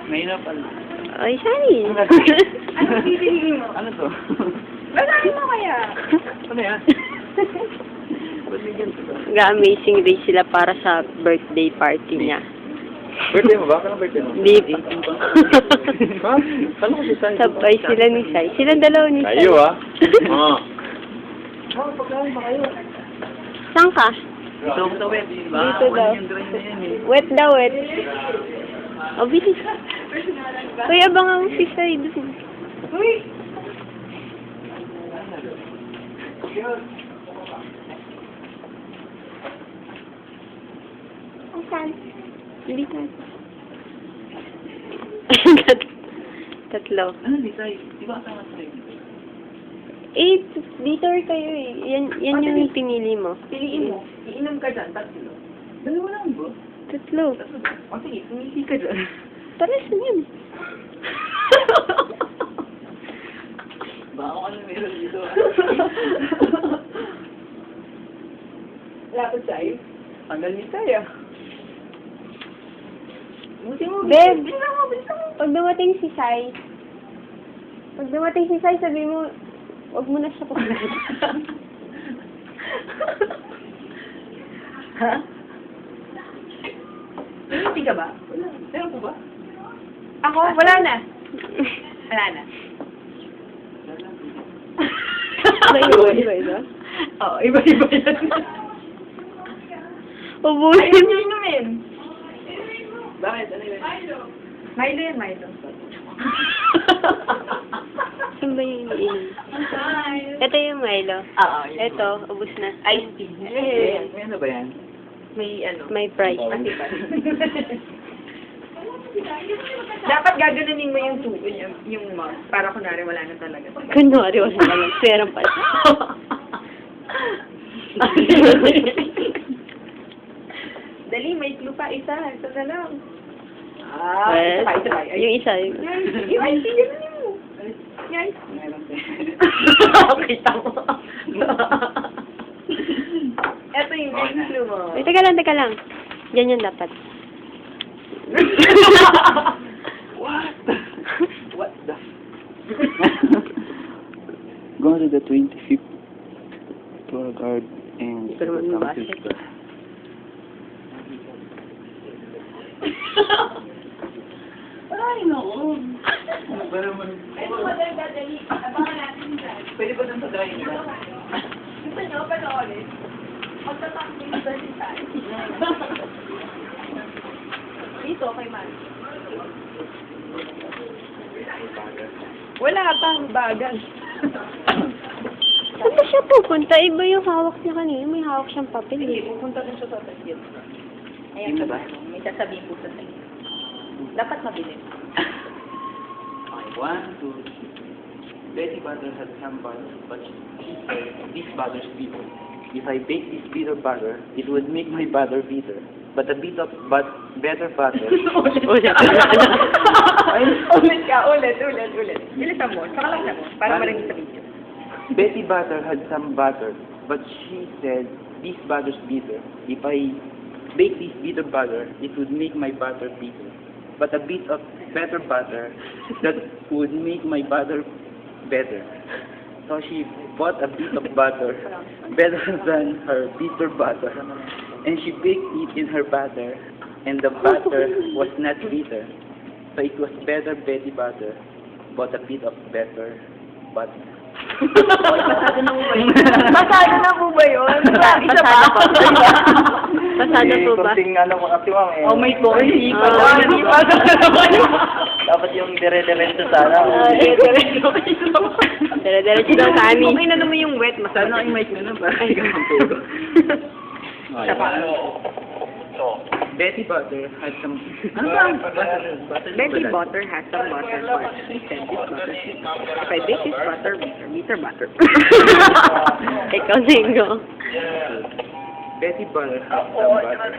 May na pala. Ay, Shani. Anong pipiliin mo? Ano to? Basahin mo kaya. Ano yan? Ba't may ganito ba? Ga-amazing day sila para sa birthday party niya. Birthday mo ba? Kailan birthday mo? Hindi pa. Ha? Kala ko si Sai. Sabay sila ni Sai. Silang dalawa ni Sai. Tayo ah. Oo. Pagkain ba kayo? Saan ka? Dito sa wet. Dito daw. Yung drain na yan eh. Wet daw, wet. O, bilis. Uy, abangan mo si Sai doon. Uy! Saan? Hindi ka. Tatlo. Ano di Sai? Di ba kasama sa Sai? Eh, detour kayo eh. Yan yung pinili mo. Piliin mo. Iinom ka dyan, tatlo. Dalawa lang ba? Tatlo. O sige, pumili ka dyan. Pares na yun. Baka ano meron dito ah. Lapit sa'yo. Tanggal ni Saya. Buti mo. Beb, Bilisan mo, bilisan mo. pag dumating si Sai, sabi mo, wag mo na siya kumain. Ha? Hindi ka ba? Wala. Meron po ba? Ako? Wala na. Wala na. Iba. Oo, iba-iba yan. Ubusin. Ayun yung inumin. Bakit? Ano yun? Milo yan, Milo. Saan ba yung iniinom? Ito yung Milo. Oo, yun. Ito, ubus na. Iced tea. May ano ba yan? May ano. May price. Matiba. Dapat gaganunin mo yung tubo, yung mouth, para kunwari wala na talaga. Kunwari, wala lang. Pera pa. Dali, may clue pa. Isa na lang. Well, Isa pa. yung isa. Yung ice tea, ganunin mo. Yung ice tea. Meron pa. Kita mo. Ito yung clue mo. Ay, teka lang. Yan yung dapat. What the? What the? Go to the 25th tour guard and... Hindi ko naman mabasa. Ay, naku. Ano ba naman? Abangan natin dyan. Pwede ba dun sa drawing nila? Gusto nyo, panoorin? Magtatakling sa lisan. Dito, kay Man. Wala pang bagal. Saan ba siya pupunta? Iba yung hawak niya kanina. May hawak siyang papel. Hindi, Eh. pupunta din siya sa tasgit. Ayan Yun na po, ba? may sasabihin po sa tayo. Dapat mabilis. Okay, 1, 2. Betty butter had some butter, but she said, this butter's bitter. If I bake this bitter butter, it would make my butter bitter. But a bit of better butter. Ulit ka, ulit. Bilisan mo, saka lang mo, para marinig sa video. Betty butter had some butter, but she said, this butter's bitter. If I bake this bitter butter, it would make my butter bitter. But a bit of better butter, that would make my butter better. So she bought a bit of butter, better than her bitter butter, and she baked it in her butter, and the butter was not bitter. So it was better Betty butter, but a bit of better butter. Pasado na po ba yun? Isa pa. Pasado po ba? ano ko kasi ma'am eh. Oh my God. Hindi pa. Hindi pa. Dapat yung dire-diretso sana. Dire-diretso daw sa amin. Okay na naman yung wet. Masana yung mic na naman. Ay, gampang Siya pa. Betty butter had some... Ano ba? Betty butter has some butter for it. He said this butter is bitter. If I bake this butter, bitter butter. Ikaw, Zingo. Betty butter had some butter,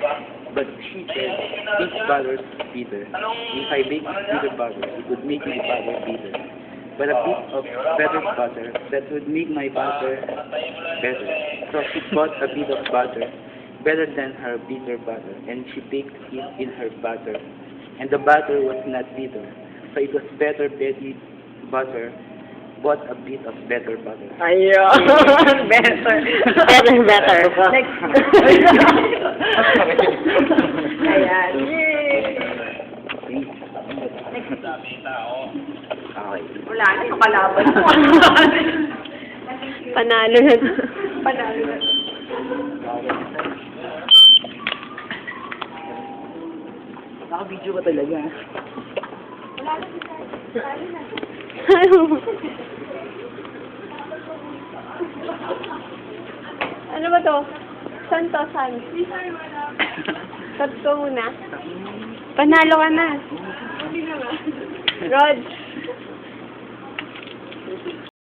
but she said this butter's bitter. If I bake this bitter butter, it would make my butter bitter. But a bit of better butter, that would make my butter better. So she bought a bit of butter, better than her bitter butter, and she baked it in her butter. And the butter was not bitter, so it was better Betty butter bought a bit of better butter. Ayun. Better. Better. Next. Ayan. Yay! Okay. Wala na yung kalaban mo. Panalo na. Panalo na. Naka-video ba talaga? Ano ba to? Saan to? Saan? Cut ko muna. Panalo ka na. Rod.